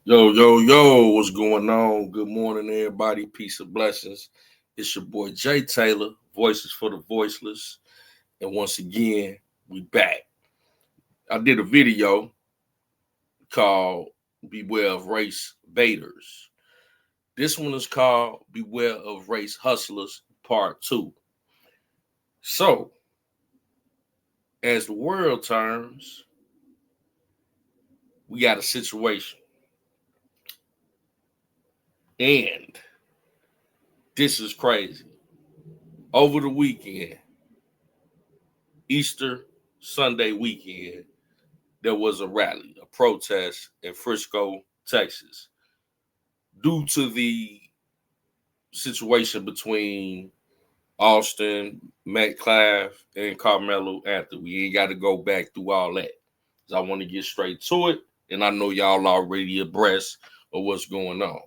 Yo, what's going on? Good morning, everybody. Peace and blessings. It's your boy Jay Taylor, Voices for the Voiceless. And once again, we back. I did a video called Beware of Race Baiters. This one is called Beware of Race Hustlers Part 2. So, as the world turns, we got a situation. And this is crazy. Over the weekend, Easter Sunday weekend, there was a rally, a protest in Frisco, Texas, due to the situation between Austin, Metcalf, and Carmelo Anthony. We ain't got to go back through all that. I want to get straight to it, and I know y'all already abreast of what's going on.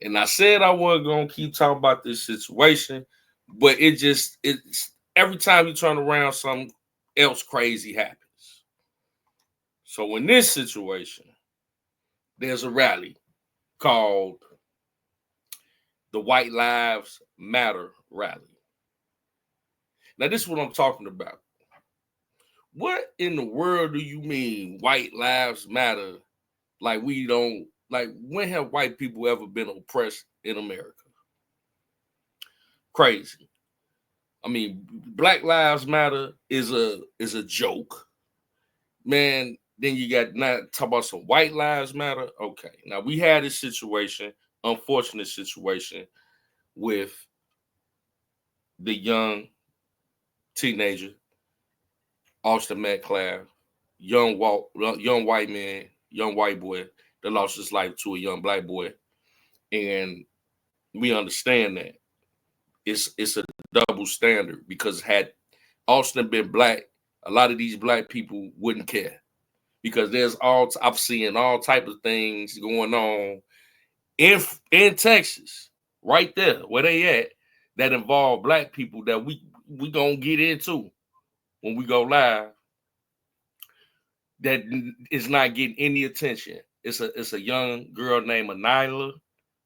And I said I wasn't going to keep talking about this situation, but it's every time you turn around, something else crazy happens. So in this situation, there's a rally called the White Lives Matter rally. Now, this is what I'm talking about. What in the world do you mean white lives matter? Like when have white people ever been oppressed in America? Crazy. I mean, Black Lives Matter is a joke. Man, then you got not talk about some white lives matter. Okay. Now we had this situation, unfortunate situation, with the young teenager, Austin Metcalf, young white man, young white boy that lost his life to a young black boy. And we understand that. It's a double standard because had Austin been black, a lot of these black people wouldn't care. Because I've seen all type of things going on in Texas, right there where they at, that involve black people that we gonna get into when we go live. That is not getting any attention. It's a young girl named Anila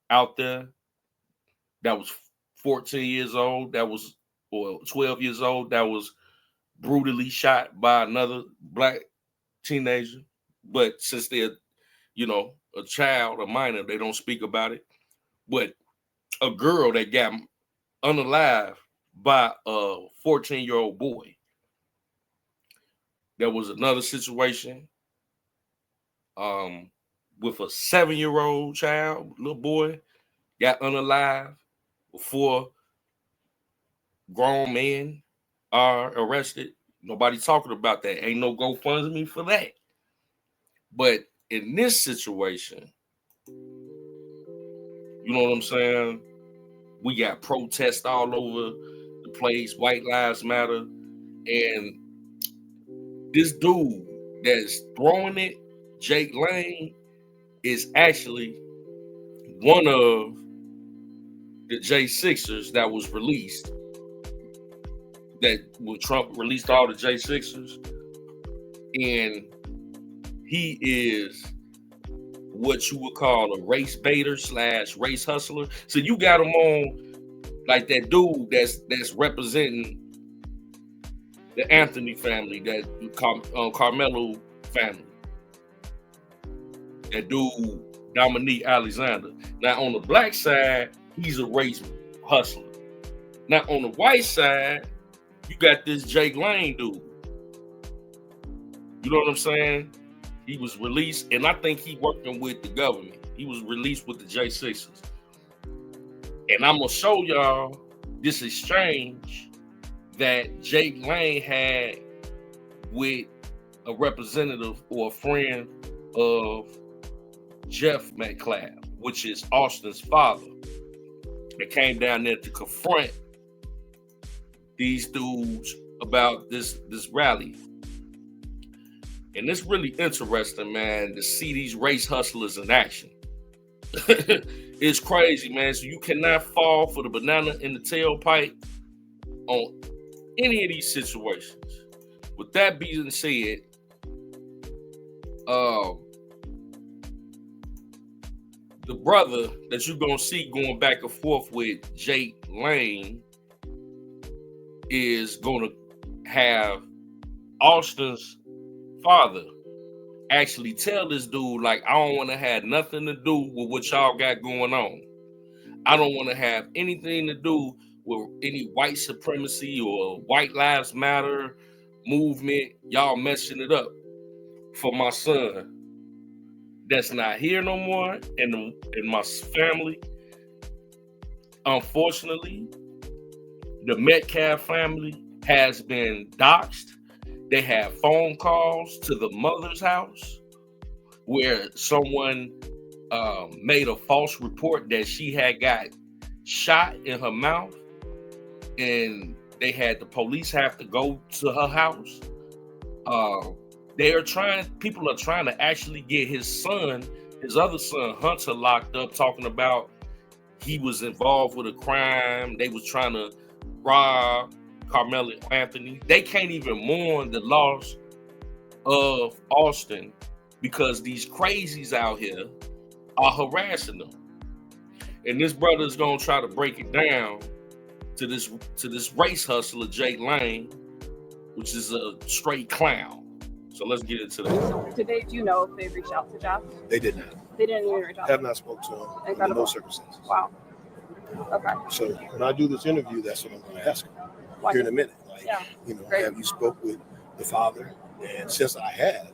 out there that was 14 years old, or 12 years old, that was brutally shot by another black teenager. But since they're, a child, a minor, they don't speak about it. But a girl that got unalive by a 14-year-old boy. There was another situation with a 7-year-old child, little boy, got unalive before grown men are arrested. Nobody talking about that. Ain't no GoFundMe for that. But in this situation, you know what I'm saying? We got protests all over the place. White Lives Matter. And this dude that's throwing it, Jake Lane, is actually one of the J6ers that was released. That when Trump released all the J6ers. And he is what you would call a race baiter / race hustler. So you got him on like that dude that's representing the Anthony family, that Carmelo family. That dude, Dominique Alexander. Now on the black side, he's a race hustler. Now on the white side, you got this Jake Lane dude. You know what I'm saying? He was released, and I think he working with the government. He was released with the J6s. And I'm going to show y'all this exchange that Jake Lane had with a representative or a friend of Jeff Metcalf, which is Austin's father, that came down there to confront these dudes about this rally. And it's really interesting, man, to see these race hustlers in action. It's crazy, man. So you cannot fall for the banana in the tailpipe on any of these situations. With that being said, the brother that you're gonna see going back and forth with Jake Lane is gonna have Austin's father actually tell this dude, like, I don't want to have nothing to do with what y'all got going on. I don't want to have anything to do with any white supremacy or white lives matter movement. Y'all messing it up for my son that's not here no more in my family. Unfortunately, the Metcalf family has been doxxed. They have phone calls to the mother's house where someone made a false report that she had got shot in her mouth, and they had the police have to go to her house. People are trying to actually get his other son, Hunter, locked up, talking about he was involved with a crime. They was trying to rob Carmelo Anthony. They can't even mourn the loss of Austin because these crazies out here are harassing them. And this brother is gonna try to break it down to this race hustler, Jake Lane, which is a straight clown. So let's get into that. Do you know if they reached out to Jeff? They did not. They didn't even reach out. Have not spoke to him under no circumstances. Wow. Okay. So when I do this interview, that's what I'm going to ask him here in a minute. Like, have you spoke with the father? And since I have,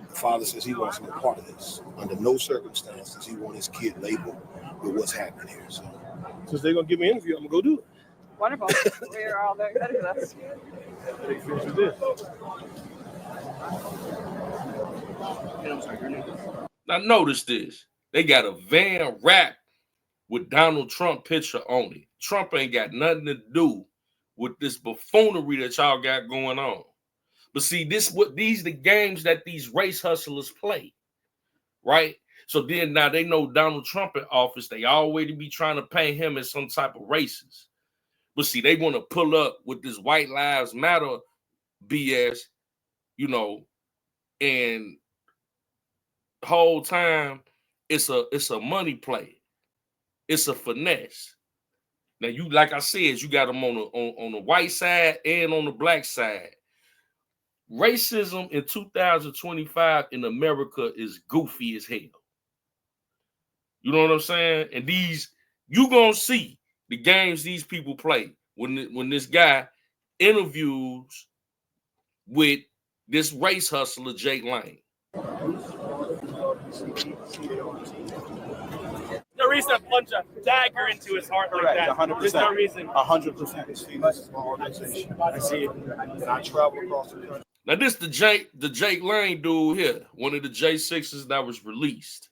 the father says he wants no part of this. Under no circumstances, he wants his kid labeled with what's happening here. So since they're going to give me an interview, I'm going to go do it. Wonderful. We're all very excited for this. They finish with this. Now notice this. They got a van wrapped with Donald Trump picture on it. Trump ain't got nothing to do with this buffoonery that y'all got going on. But see, these the games that these race hustlers play, right? So then now they know Donald Trump in office. They already be trying to paint him as some type of racist. But see, they want to pull up with this White Lives Matter BS, and the whole time it's a money play. It's a finesse. Now, like I said, you got them on the white side and on the black side. Racism in 2025 in America is goofy as hell. You know what I'm saying? And you gonna see the games these people play when this guy interviews with this race hustler, Jake Lane. No reason to plunge a dagger into his heart like that. 100%. There's no reason. 100%. See, this is my organization. I see it. And I travel across the country. Now, this the Jake Lane dude here, one of the J6s that was released.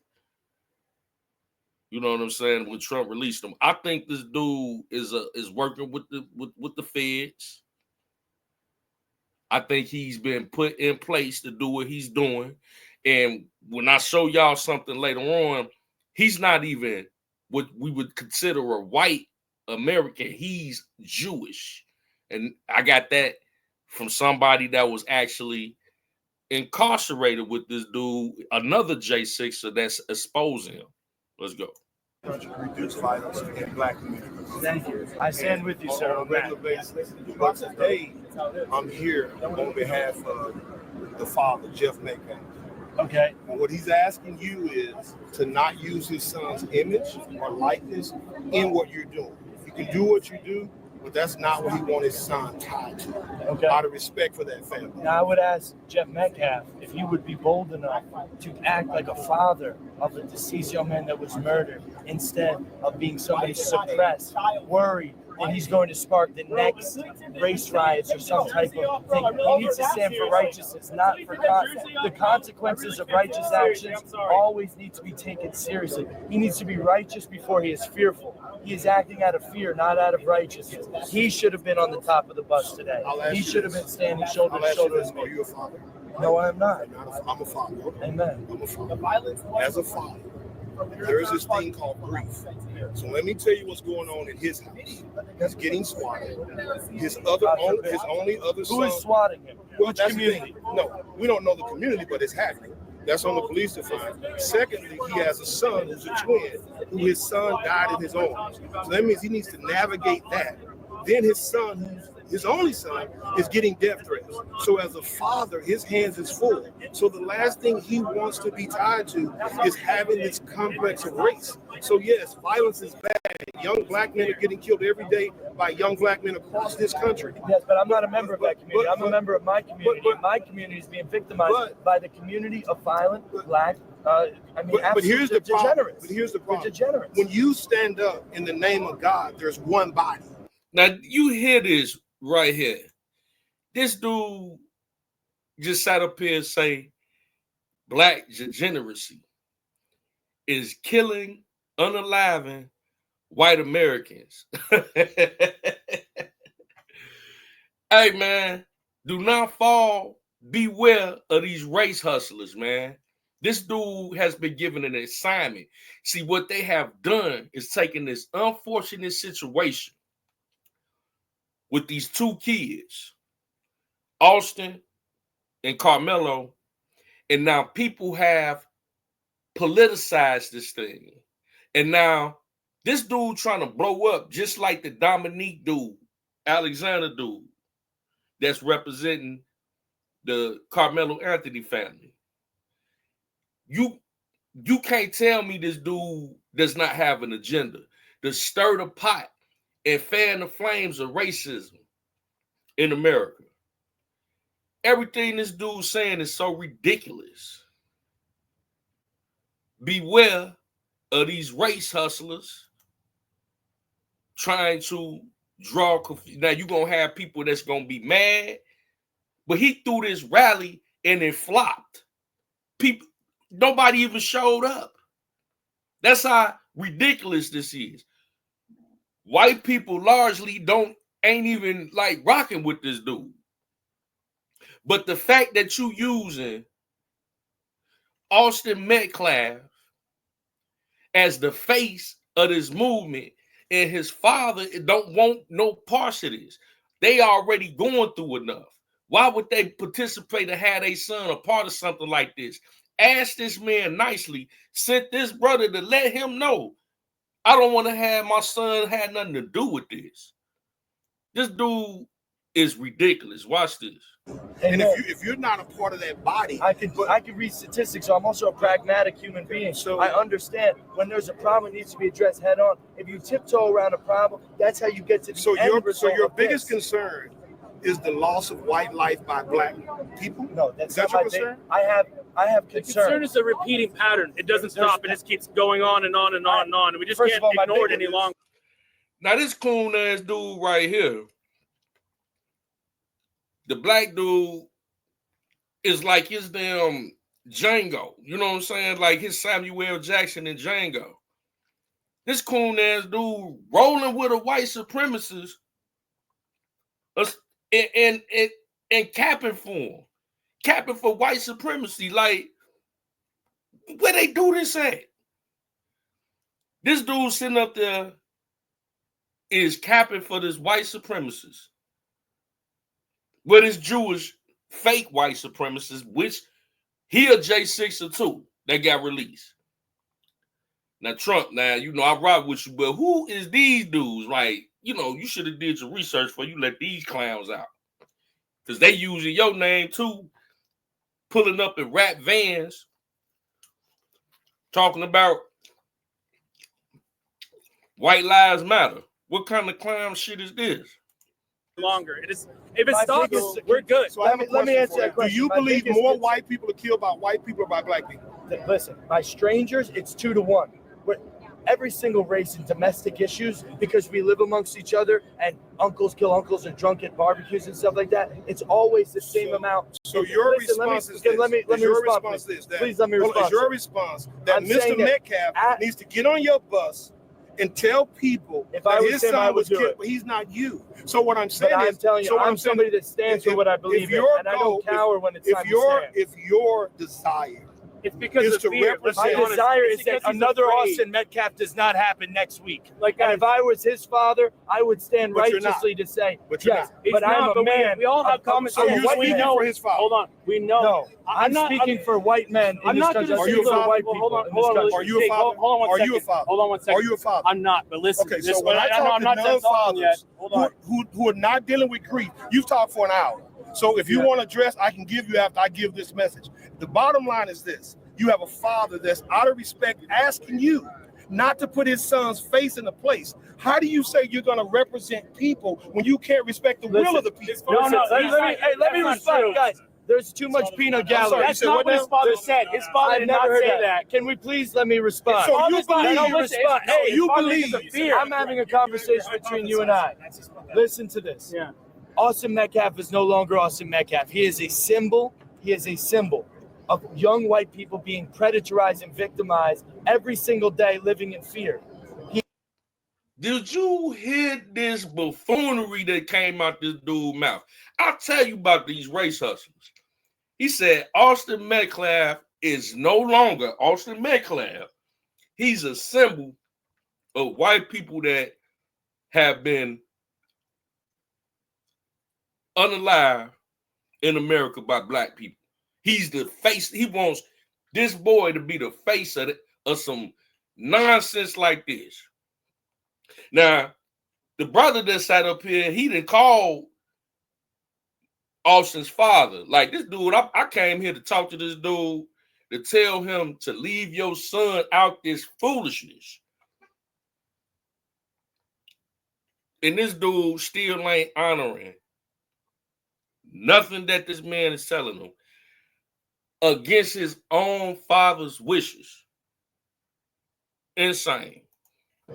You know what I'm saying? When Trump released him, I think this dude is working with the feds. I think he's been put in place to do what he's doing. And when I show y'all something later on, he's not even what we would consider a white American. He's Jewish. And I got that from somebody that was actually incarcerated with this dude, another J6er that's exposing him. Let's go. Reduce violence in black communities. Thank you. I stand with you, sir. On a regular basis. But today, I'm here on behalf of the father, Jeff Metcalf. Okay. And what he's asking you is to not use his son's image or likeness in what you're doing. You can do what you do, but that's not what he wants his son tied to. Okay. Out of respect for that family. Now, I would ask Jeff Metcalf if you would be bold enough to act like a father of a deceased young man that was murdered instead of being somebody suppressed, worried that he's going to spark the next race riots or some type of thing. He needs to stand for righteousness, not for the consequences of righteous actions always need to be taken seriously. He needs to be righteous before he is fearful. He is acting out of fear, not out of righteousness. He should have been on the top of the bus today. He should have been standing shoulder to shoulder with me. Are you a father? No, I am not. I'm a father. Amen. I'm a father. As a father, there is this thing called grief. So let me tell you what's going on in his house. He's getting swatted. His only other son. Who is swatting him? Well, Which that's community? the thing. No, we don't know the community, but it's happening. That's on the police to find. Secondly, he has a son who's a twin, who his son died in his arms. So that means he needs to navigate that. Then his son, who's his only son, is getting death threats. So as a father, his hands is full. So the last thing he wants to be tied to is having this complex of race. So yes, violence is bad. Young black men are getting killed every day by young black men across this country. Yes, but I'm not a member of that community. I'm a member of my community. My community is being victimized by the community of violent black. But here's the problem. But here's the problem. Degenerates. When you stand up in the name of God, there's one body. Now you hear this right here. This dude just sat up here and say black degeneracy is killing, unaliving white Americans. Hey man, do not fall. Beware of these race hustlers, man. This dude has been given an assignment. See, what they have done is taken this unfortunate situation with these two kids, Austin and Carmelo, and now people have politicized this thing. And now this dude trying to blow up just like the Dominique dude, Alexander dude, that's representing the Carmelo Anthony family. You can't tell me this dude does not have an agenda to stir the pot and fan the flames of racism in America. Everything this dude's saying is so ridiculous. Beware of these race hustlers trying to draw confusion. Now you're going to have people that's going to be mad, but he threw this rally and it flopped. People, nobody even showed up. That's how ridiculous this is. White people largely ain't even like rocking with this dude. But the fact that you using Austin Metcalf as the face of this movement and his father don't want no parts of this. They already going through enough. Why would they participate to have their son a part of something like this? Ask this man nicely. Sent this brother to let him know, I don't want to have my son had nothing to do with this. This dude is ridiculous. Watch this. And if you're not a part of that body, I can read statistics. So I'm also a pragmatic human being. So I understand when there's a problem, it needs to be addressed head on. If you tiptoe around a problem, that's how you get to the end result. So your biggest concern is the loss of white life by black people? No, that's not your concern. I have concern. The concern is a repeating pattern. It doesn't stop. It just keeps going on and on and on and on. And we just can't ignore it any longer. Now this coon ass dude right here, the black dude is like his damn Django. You know what I'm saying? Like his Samuel Jackson and Django. This coon ass dude rolling with a white supremacist and capping for him. Capping for white supremacy. Like, where they do this at? This dude sitting up there is capping for this white supremacist. With his Jewish fake white supremacist, which he a J6 or 2 that got released. Now, Trump, you know, I rock with you, but who is these dudes? Like, you know, you should have did your research before you let these clowns out. Because they using your name too, pulling up in rap vans, talking about white lives matter. What kind of clown shit is this? Longer. It is. If it stops, we're good. So let me answer that question. Do you believe more white people are killed by white people or by black people? Listen, by strangers, it's 2 to 1. Every single race in domestic issues, because we live amongst each other and uncles kill uncles and drunken barbecues and stuff like that, it's always the same amount. So your response is this. Let me respond. Please let me respond. Is your response that Mr. Metcalf needs to get on your bus and tell people that his son was killed, but he's not you. So what I'm saying is, I'm telling you, I'm somebody that stands for what I believe in, and I don't cower when it's time to stand. If your desire It's because is of to fear. Let's represent. be My honest. desire It's is that because he's another afraid. Austin Metcalf does not happen next week. Like, And if I was his father, I would stand But you're not. righteously to say, But you're yes, not. He's but I'm not, a but man. we all have of common So sense. you're We speaking know. for his father. Hold on. We know. No, I'm not speaking for white men in I'm this not country. going to Are say you a for father? white Well, people hold on, in hold this on. country. Are you a Jake, father? Hold on one Are second. you a father? Hold on one second. Are you a father? I'm not, but listen. Okay, this so when I I'm talk not to done talking yet. non-fathers Hold on. who are not dealing with grief, you've talked for an hour. So if you want to address, I can give you after I give this message. The bottom line is this. You have a father that's out of respect asking you not to put his son's face in a place. How do you say you're going to represent people when you can't respect the will of the people? No, no, Listen, let me that's not respond, true. guys. There's too much peanut I'm sorry, gallery. you That's said not what what his now? father said. His father I've did never not heard say that. Can we please let me respond? So you believe- Let me No, respond. no, Hey, his you father believe? is a fear. I'm having a conversation between you and I. Listen to this. Yeah. Austin Metcalf is no longer Austin Metcalf. He is a symbol. He is a symbol of young white people being predatorized and victimized every single day, living in fear. Did you hear this buffoonery that came out this dude's mouth? I'll tell you about these race hustlers. He said Austin Metcalf is no longer Austin Metcalf. He's a symbol of white people that have been unalive in America by black people. He's the face. He wants this boy to be the face of some nonsense like this. Now, the brother that sat up here, he didn't call Austin's father. Like this dude, I came here to talk to this dude to tell him to leave your son out this foolishness. And this dude still ain't honoring nothing that this man is telling him against his own father's wishes. Insane.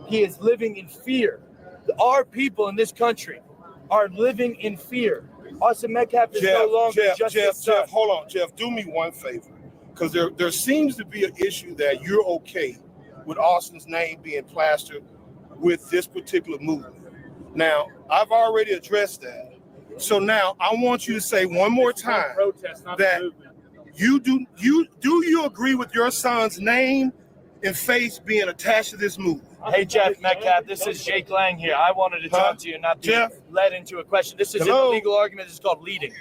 He is living in fear. Our people in this country are living in fear. Austin Metcalf is no longer just his son. Jeff, hold on. Jeff, do me one favor. Because there seems to be an issue that you're okay with Austin's name being plastered with this particular movement. Now, I've already addressed that. So now I want you to say one more time Protest, not that the movement. you agree with your son's name and face being attached to this movement? Hey, Jeff Metcalf, this is Jake Lang here. I wanted to talk to you, not be Jeff? led into a question. This is Hello? a legal argument. This is called leading.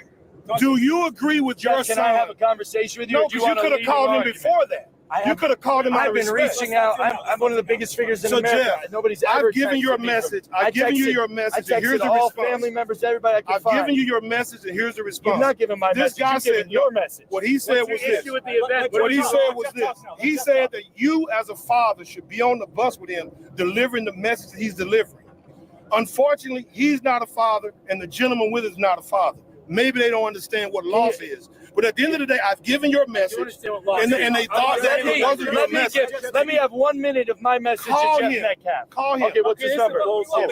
Do you agree with your Jeff, can son? I have a conversation with you? No, or do because you want a could have leading called him argument? before that. You could have called him out I've of been respect. reaching out. I'm one of the biggest figures in So, America. Jeff, Nobody's ever I've given texted you a me message. from- I've given you your I message, and here's texted the all response. family members, everybody I could I've find. given you your message, and here's the response. You've not given my This message. guy You've given said your message. What he said What's was your this. issue with the event? What he said was this. He said that you, as a father, should be on the bus with him, delivering the message that he's delivering. Unfortunately, he's not a father, and the gentleman with him is not a father. Maybe they don't understand what loss is. But at the end of the day, I've given your message, and they thought that it wasn't your message. Let me have 1 minute of my message Call to Jeff him. Metcalf. Call him. Okay, what's his number?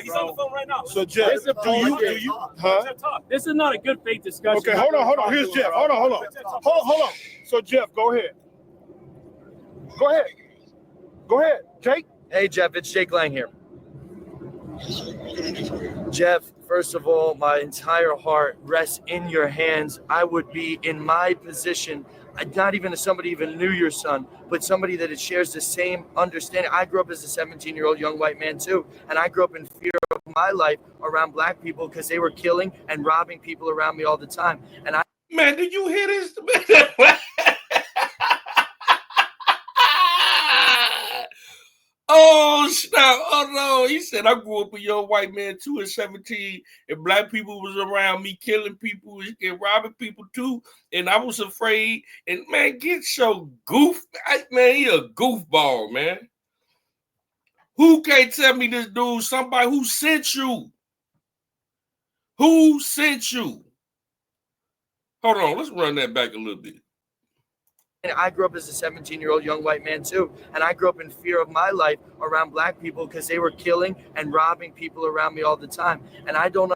He's on the phone right now. So, Jeff, This is do you, huh? This is not a good faith discussion. Okay, hold on. Here's Jeff. Hold on. So, Jeff, go ahead. Go ahead, Jake. Hey, Jeff, it's Jake Lang here. Jeff, first of all, my entire heart rests in your hands. I would be in my position, not even if somebody even knew your son, but somebody that it shares the same understanding. I grew up as a 17-year-old young white man too, and I grew up in fear of my life around black people because they were killing and robbing people around me all the time. And Man, did you hear this? Oh, snap. Oh, no. He said, I grew up a young white man, too, at 17, and black people was around me killing people and robbing people, too, and I was afraid. And, man, get your goof. Man, he a goofball, man. Who can't tell me this dude? Somebody who sent you. Who sent you? Hold on. Let's run that back a little bit. And I grew up as a 17-year-old young white man too, and I grew up in fear of my life around black people because they were killing and robbing people around me all the time. And I don't know.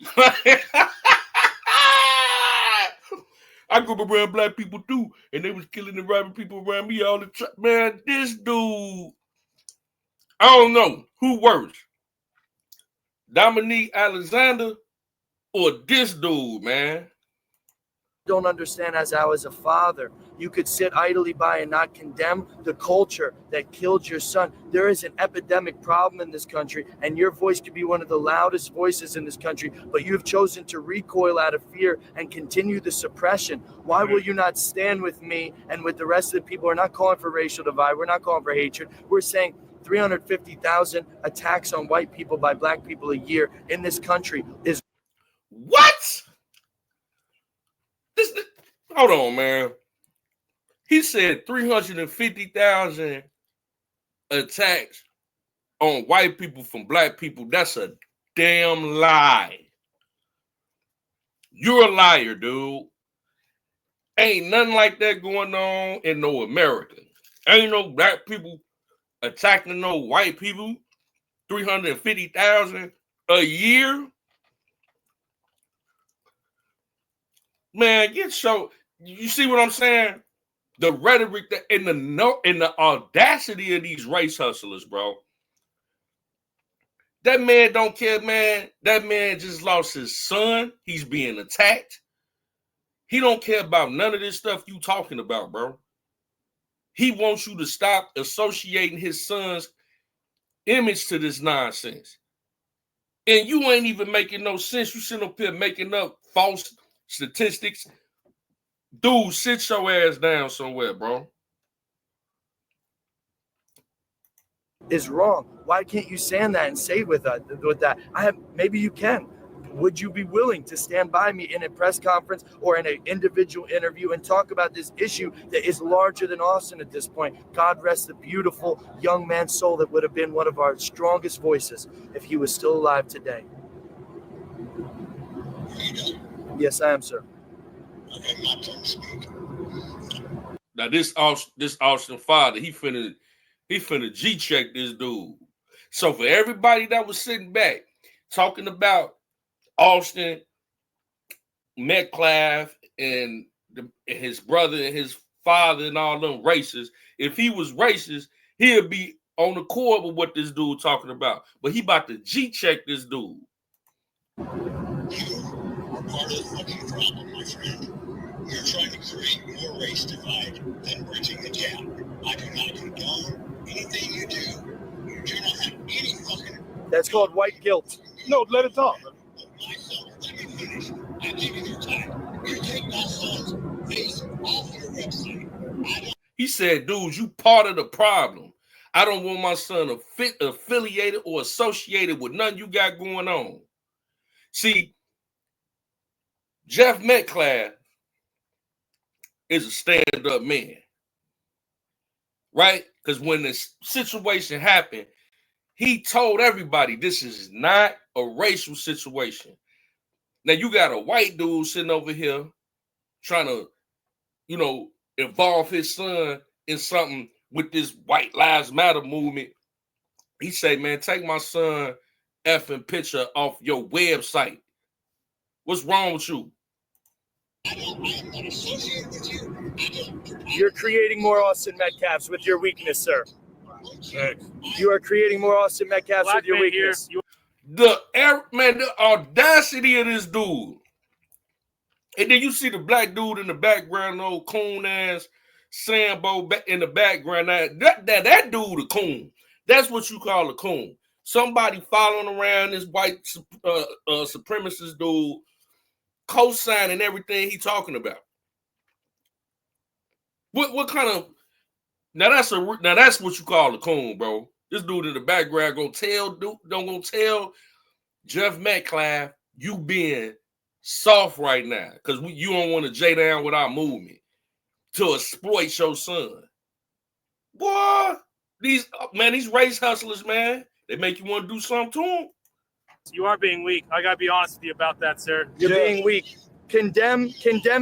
I grew up around black people too, and they was killing and robbing people around me all the time. Man, this dude, I don't know who worse, Dominique Alexander or this dude, man. don't understand as how, as a father, you could sit idly by and not condemn the culture that killed your son. There is an epidemic problem in this country, and your voice could be one of the loudest voices in this country, but you have chosen to recoil out of fear and continue the suppression. Why will you not stand with me and with the rest of the people? We're not calling for racial divide. We're not calling for hatred. We're saying 350,000 attacks on white people by black people a year in this country is what? Hold on, man. He said 350,000 attacks on white people from black people. That's a damn lie. You're a liar, dude. Ain't nothing like that going on in no America. Ain't no black people attacking no white people. 350,000 a year. Man, you see what I'm saying? The rhetoric and the audacity of these race hustlers, bro. That man don't care, man. That man just lost his son. He's being attacked. He don't care about none of this stuff you talking about, bro. He wants you to stop associating his son's image to this nonsense. And you ain't even making no sense. You sitting up here making up false statistics. Dude, sit your ass down somewhere, bro. Is wrong. Why can't you stand that and say with that? Maybe you can. Would you be willing to stand by me in a press conference or in an individual interview and talk about this issue that is larger than Austin at this point? God rest the beautiful young man's soul that would have been one of our strongest voices if he was still alive today. Yes, I am, sir. Now this Austin father, he finna G-check this dude. So for everybody that was sitting back talking about Austin Metcalf and his brother and his father and all them racist, if he was racist, he'd be on the court with what this dude talking about. But he about to G-check this dude. You are part of the fucking problem, my friend. You're trying to create more race divide than bridging the gap. I do not condone anything you do. You do not have any fucking... That's called white guilt. No, let it talk. My son, let me finish. I gave you your time. You take my son's face off your website. He said, dude, you part of the problem. I don't want my son affiliated or associated with nothing you got going on. See, Jeff Metcalf is a stand-up man, right? Because when this situation happened, he told everybody this is not a racial situation. Now you got a white dude sitting over here trying to, involve his son in something with this White Lives Matter movement. He said, man, take my son effing picture off your website. What's wrong with you? You're creating more Austin Metcalfs with your weakness, sir. You are creating more Austin Metcalfs with your weakness. The audacity of this dude. And then you see the black dude in the background, old coon ass Sambo in the background. That dude a coon. That's what you call a coon. Somebody following around this white supremacist dude, co-signing everything he talking about. What kind of now that's what you call a coon, bro. This dude in the background gonna tell Jeff Metcalf you being soft right now because you don't want to J down with our movement to exploit your son. Boy, these race hustlers, man, they make you want to do something to them. You are being weak. I gotta be honest with you about that, sir. You're being weak. Condemn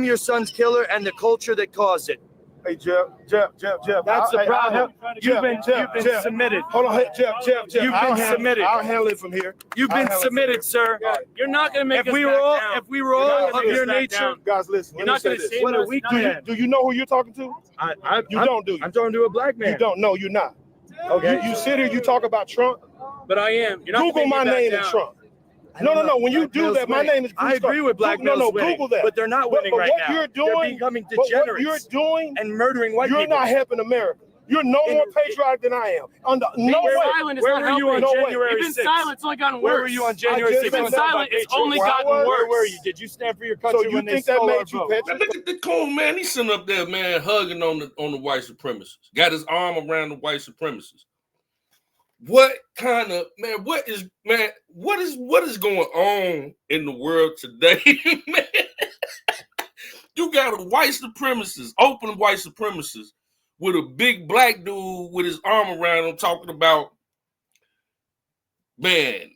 your son's killer and the culture that caused it. Hey, Jeff. That's the problem. You've been submitted. Hold on, Jeff. You've been submitted. I'll handle it from here. You've been submitted, sir. You're not gonna make If we were all of your nature, Guys, listen. You're not gonna say what a weak man. Do you know who you're talking to? You don't, do you? I'm talking to a black man. You don't. No, you're not. Okay. You sit here, you talk about Trump. But I am. You're not Google my name and Trump. No. When you do that, my name is Bruce. I agree with black males winning, Google that. but they're not winning right now. You're doing, they're becoming what degenerates. you're doing and murdering white people. You're not helping America. You're no more patriotic than I am. No way. Where were you on January 6th? You've been silent. It's only gotten worse. Where were you on January 6th? You've been silent. It's only gotten worse. Where were you? Did you stand for your country when they stole our vote? Look at the coon, man. He's sitting up there, man, hugging on the white supremacists. Got his arm around the white supremacists. What kind of what is going on in the world today, man? You got a white supremacist, open white supremacist, with a big black dude with his arm around him talking about, man,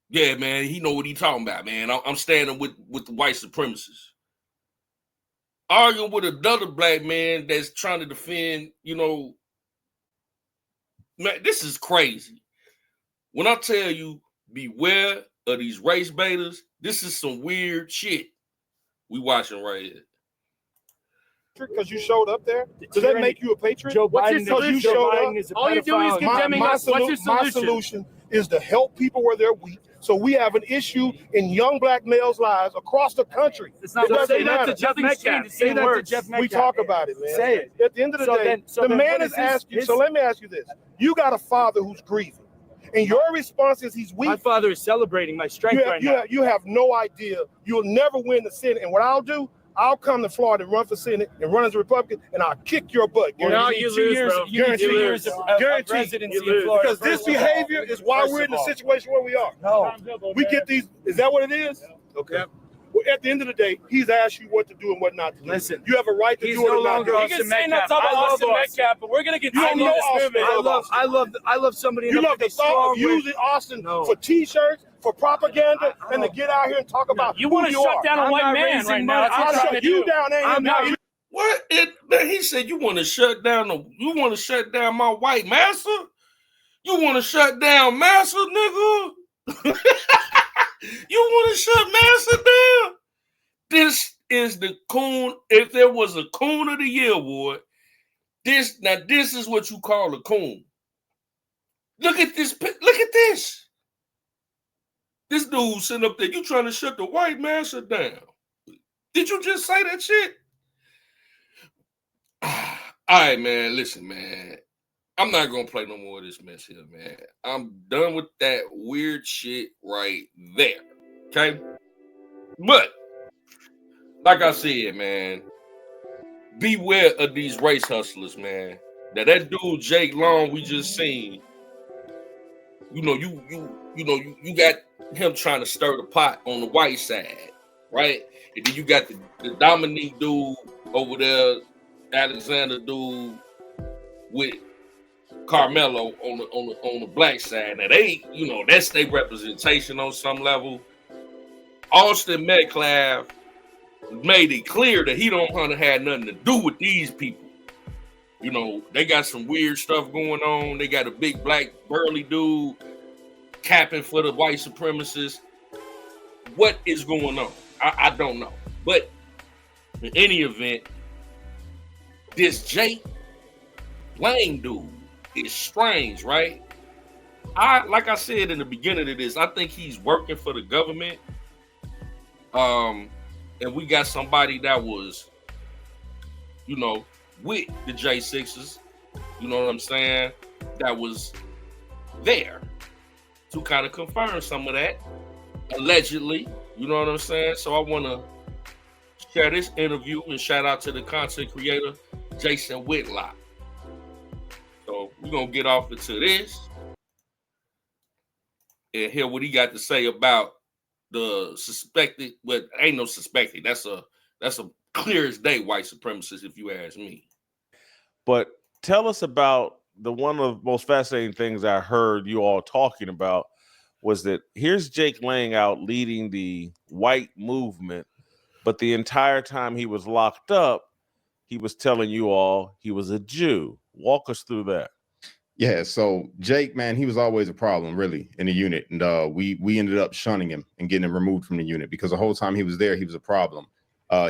yeah, man, he know what he talking about, man. I'm standing with the white supremacists. Arguing with another black man that's trying to defend, man, this is crazy. When I tell you, beware of these race baiters, this is some weird shit we watching right here. Because you showed up there? Does that make you a patriot? Joe Biden is a All you do is condemning us. What's your solution? My solution is to help people where they're weak. So we have an issue in young black males' lives across the country. It's not say that to Jeff Metcalf. Say that to Jeff Metcalf. We talk about it, man. Say it. At the end of the day, the man is asking. So let me ask you this. You got a father who's grieving. And your response is he's weak. My father is celebrating my strength right now. You have no idea. You'll never win the Senate. And what I'll do, I'll come to Florida and run for Senate and run as a Republican, and I'll kick your butt. No, you lose, bro. You need 2 years of residency in Florida. Because this behavior is why we're in the situation where we are. No. We get these. Is that what it is? Okay. Well, at the end of the day, he's asked you what to do and what not to do. Listen, you have a right to do it or not do it. You can say nothing about Austin Metcalf, but we're gonna get you don't know Austin. I love somebody. You love the thought of using Austin for T-shirts, for propaganda, and to get out here and talk about you want to shut down a white man right now. I'll shut you down. What? He said you want to shut down my white master? You want to shut down Master, nigga? You want to shut Master down? This is the coon. If there was a Coon of the Year award, this is what you call a coon. Look at this. Look at this. This dude sitting up there. You trying to shut the white master down? Did you just say that shit? All right, man. Listen, man. I'm not gonna play no more of this mess here, man. I'm done with that weird shit right there. Okay? But like I said, man, beware of these race hustlers, man. Now that dude Jake Long we just seen, you got him trying to stir the pot on the white side, right? And then you got the Dominique dude over there, Alexander dude with Carmelo on the black side. Now they, that's their representation on some level. Austin Metcalf made it clear that he don't want to have nothing to do with these people. They got some weird stuff going on. They got a big black burly dude capping for the white supremacists. What is going on? I don't know. But in any event, this Jake Lang dude is strange, right? Like I said in the beginning of this, I think he's working for the government. And we got somebody that was, with the J6s, you know what I'm saying? That was there to kind of confirm some of that, allegedly, you know what I'm saying? So I want to share this interview and shout out to the content creator, Jason Whitlock. So we're going to get off into this and hear what he got to say about the suspected, well, ain't no suspected. That's a clear as day white supremacist, if you ask me. But tell us about one of the most fascinating things I heard you all talking about was that here's Jake Lang out leading the white movement, but the entire time he was locked up, he was telling you all he was a Jew. Walk us through that. Yeah, so Jake, man, he was always a problem, really, in the unit. And we ended up shunning him and getting him removed from the unit because the whole time he was there, he was a problem.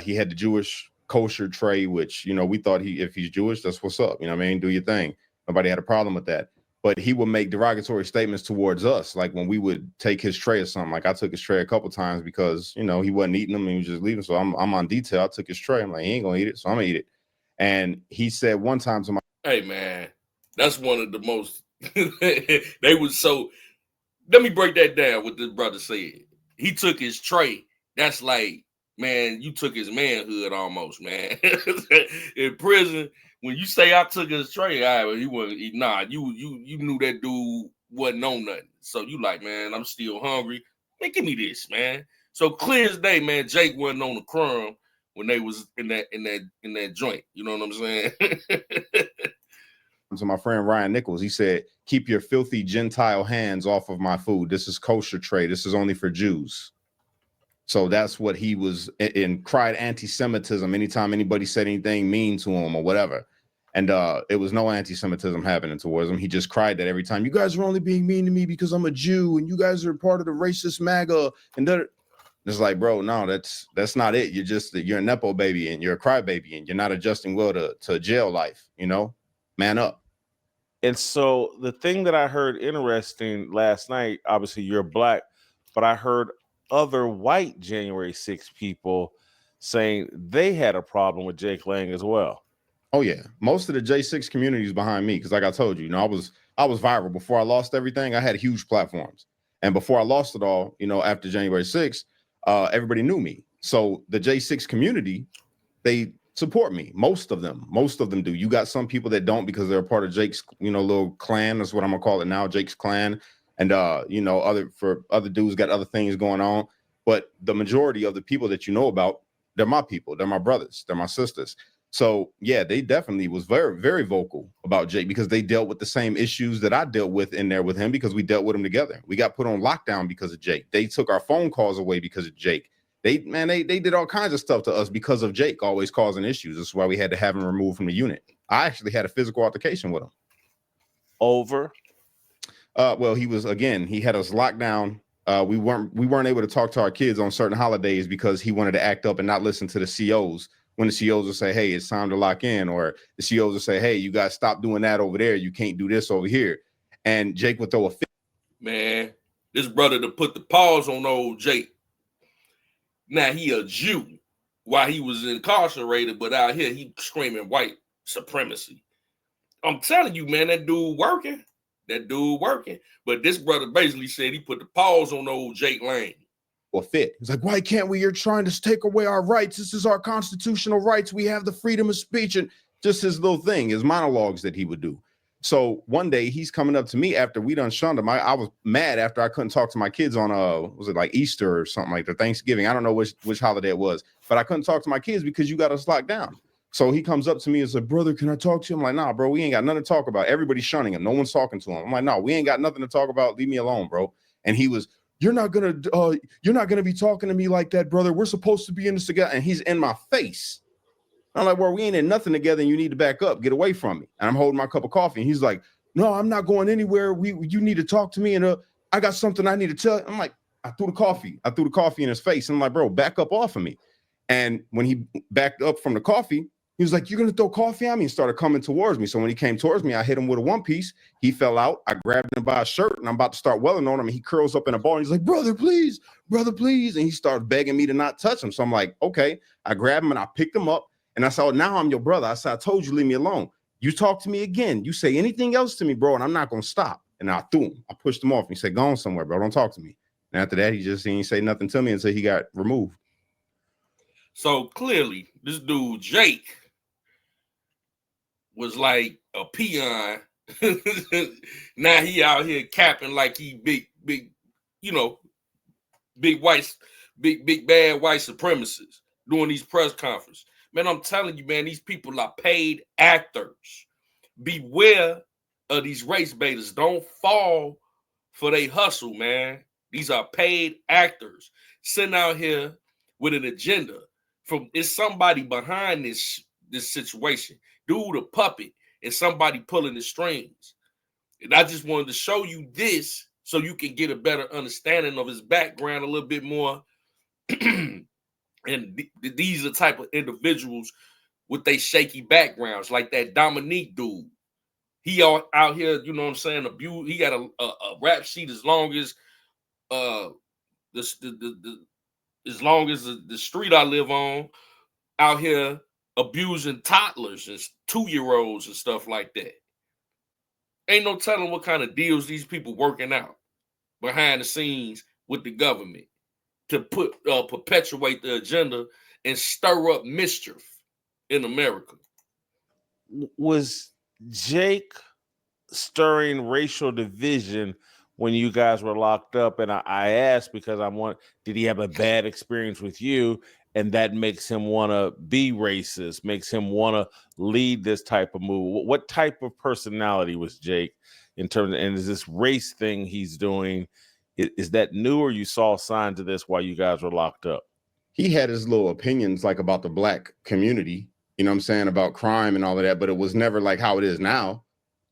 He had the Jewish kosher tray, which, we thought if he's Jewish, that's what's up. You know what I mean? Do your thing. Nobody had a problem with that. but he would make derogatory statements towards us. Like when we would take his tray or something, like I took his tray a couple times because, you know, he wasn't eating them and he was just leaving. So I'm on detail. I took his tray. I'm like, he ain't gonna eat it. So I'm gonna eat it. And he said one time to my, hey man, that's one of the most, they was so, let me break that down what this brother said. He took his tray. That's like, man, you took his manhood almost, man. In prison, when you say I took his tray, all right, he wasn't eating. Nah, you knew that dude wasn't on nothing. So you like, man, I'm still hungry. Man, give me this, man. So clear as day, man, Jake wasn't on the crumb when they was in that joint. You know what I'm saying? to my friend Ryan Nichols, he said, keep your filthy Gentile hands off of my food. This is kosher tray. This is only for Jews. So that's what he was in, cried anti-Semitism anytime anybody said anything mean to him or whatever. And it was no anti-Semitism happening towards him. He just cried that every time. You guys are only being mean to me because I'm a Jew and you guys are part of the racist MAGA. And it's like, bro, no, that's not it. You're a Nepo baby and you're a crybaby and you're not adjusting well to jail life, you know? Man up. And so the thing that I heard interesting last night, obviously you're black, but I heard other white January 6 people saying they had a problem with Jake Lang as well. Oh yeah, most of the J6 community is behind me because, like I told you, you know, I was viral before I lost everything. I had huge platforms, and before I lost it all, you know, after January 6th, everybody knew me. So the J6 community, they support me. Most of them do. You got some people that don't because they're a part of Jake's, you know, little clan. That's what I'm gonna call it now, Jake's clan. And you know, other dudes got other things going on. But the majority of the people that you know about, they're my people, they're my brothers, they're my sisters. So yeah, they definitely was very, very vocal about Jake because they dealt with the same issues that I dealt with in there with him because we dealt with him together. We got put on lockdown because of Jake. They took our phone calls away because of Jake. They did all kinds of stuff to us because of Jake always causing issues. That's why we had to have him removed from the unit. I actually had a physical altercation with him. Over? Well, he had us locked down. We weren't able to talk to our kids on certain holidays because he wanted to act up and not listen to the COs. When the COs will say, hey, it's time to lock in, or the COs will say, hey, you guys stop doing that over there. You can't do this over here. And Jake would throw a fit. Man, this brother to put the pause on old Jake. Now he a Jew while he was incarcerated, but out here he screaming white supremacy. I'm telling you, man, that dude working. But this brother basically said he put the pause on old Jake Lang. Or fit. He's like, why can't we? You're trying to take away our rights. This is our constitutional rights. We have the freedom of speech. And just his little thing, his monologues that he would do. So one day he's coming up to me after we done shunned him. I was mad after I couldn't talk to my kids on was it like Easter or something like that, Thanksgiving. I don't know which holiday it was, but I couldn't talk to my kids because you got us locked down. So he comes up to me and said, brother, can I talk to you? I'm like, nah, bro, we ain't got nothing to talk about. Everybody's shunning him. No one's talking to him. I'm like, no, we ain't got nothing to talk about. Leave me alone, bro. And he was, you're not gonna be talking to me like that, brother. We're supposed to be in this together. And he's in my face. I'm like, well, we ain't in nothing together and you need to back up, get away from me. And I'm holding my cup of coffee. And he's like, no, I'm not going anywhere. You need to talk to me. And I got something I need to tell you. I'm like, I threw the coffee in his face. And I'm like, bro, back up off of me. And when he backed up from the coffee, he was like, you're going to throw coffee on me, and started coming towards me. So when he came towards me, I hit him with a one piece. He fell out. I grabbed him by his shirt and I'm about to start welling on him. And he curls up in a ball. And he's like, brother, please. And he started begging me to not touch him. So I'm like, okay. I grabbed him and I picked him up. And I said, oh, now I'm your brother. I said, I told you, leave me alone. You talk to me again. You say anything else to me, bro, and I'm not going to stop. And I threw him. I pushed him off. And he said, go on somewhere, bro. Don't talk to me. And after that, he didn't say nothing to me until he got removed. So clearly, this dude, Jake, was like a peon. Now he out here capping like he big, you know, big bad white supremacists doing these press conferences. Man, I'm telling you, man, these people are paid actors. Beware of these race baiters. Don't fall for their hustle, man. These are paid actors sitting out here with an agenda. It's somebody behind this situation. Dude, a puppet, and somebody pulling the strings. And I just wanted to show you this so you can get a better understanding of his background a little bit more. And these are the type of individuals with their shaky backgrounds, like that Dominique dude. He out here, you know what I'm saying, abuse. He got a rap sheet as long as as long as the street I live on, out here abusing toddlers and 2-year-olds and stuff like that. Ain't no telling what kind of deals these people working out behind the scenes with the government to perpetuate the agenda and stir up mischief in America. Was Jake stirring racial division when you guys were locked up? And I asked because did he have a bad experience with you? And that makes him want to be racist, makes him want to lead this type of move. What type of personality was Jake in terms of, and is this race thing he's doing, is that new, or you saw signs of this while you guys were locked up? He had his little opinions like about the black community, you know what I'm saying, about crime and all of that, but it was never like how it is now.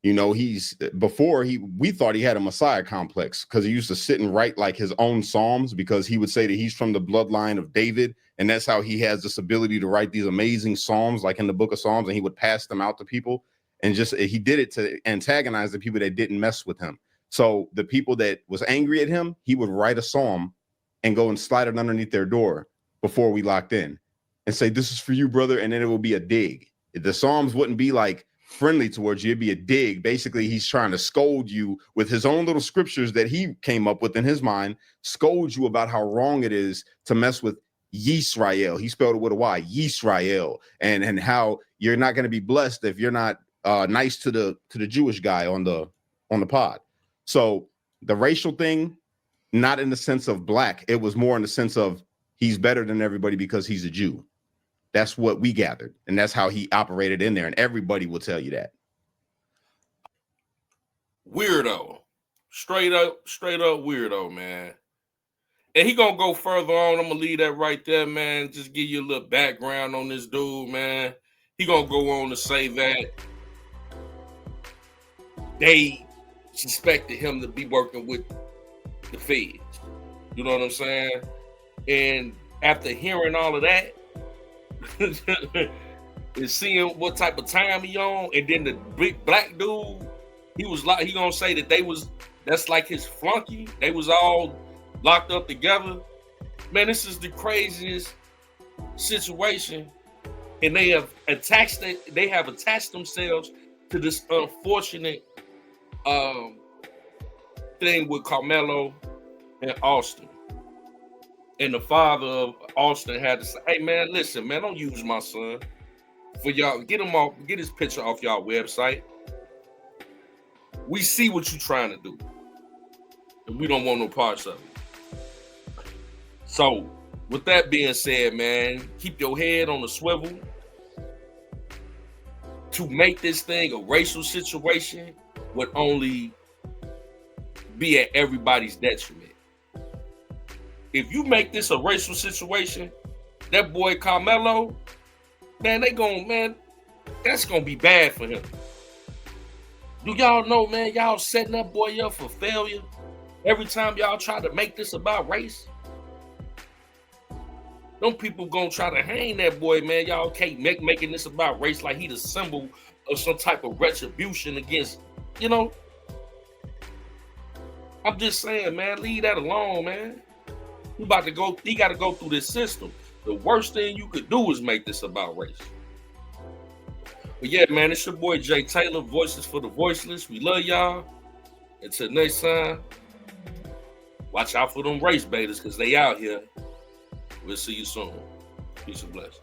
You know, we thought he had a Messiah complex because he used to sit and write like his own Psalms, because he would say that he's from the bloodline of David. And that's how he has this ability to write these amazing Psalms, like in the book of Psalms, and he would pass them out to people. And he did it to antagonize the people that didn't mess with him. So the people that was angry at him, he would write a Psalm and go and slide it underneath their door before we locked in and say, "This is for you, brother." And then it will be a dig. The Psalms wouldn't be like friendly towards you. It'd be a dig. Basically, he's trying to scold you with his own little scriptures that he came up with in his mind, scold you about how wrong it is to mess with Yisrael. He spelled it with a Y, Yisrael, and how you're not going to be blessed if you're not nice to the Jewish guy on the pod. So the racial thing, not in the sense of black, it was more in the sense of he's better than everybody because he's a Jew. That's what we gathered, and that's how he operated in there, and everybody will tell you that. Weirdo, straight up weirdo, man. And he gonna go further on. I'm gonna leave that right there, man. Just give you a little background on this dude, man. He gonna go on to say that they suspected him to be working with the feds. You know what I'm saying? And after hearing all of that, and seeing what type of time he on, and then the big black dude, he gonna say that that's like his flunky. They was all locked up together. Man, this is the craziest situation, and they have attached themselves to this unfortunate thing with Carmelo and Austin. And the father of Austin had to say, "Hey man, listen, man, don't use my son for y'all. Get his picture off y'all website. We see what you're trying to do, and we don't want no parts of it." So, with that being said, man, keep your head on the swivel. To make this thing a racial situation would only be at everybody's detriment. If you make this a racial situation, that boy Carmelo, man, that's gonna be bad for him. Do y'all know, man, y'all setting that boy up for failure every time y'all try to make this about race? Them people gonna try to hang that boy, man. Y'all can't making this about race like he the symbol of some type of retribution against, you know. I'm just saying, man, leave that alone, man. He got to go through this system. The worst thing you could do is make this about race. But yeah, man, it's your boy Jay Taylor, Voices for the Voiceless. We love y'all. Until next time, watch out for them race baiters because they out here. We'll see you soon. Peace and blessings.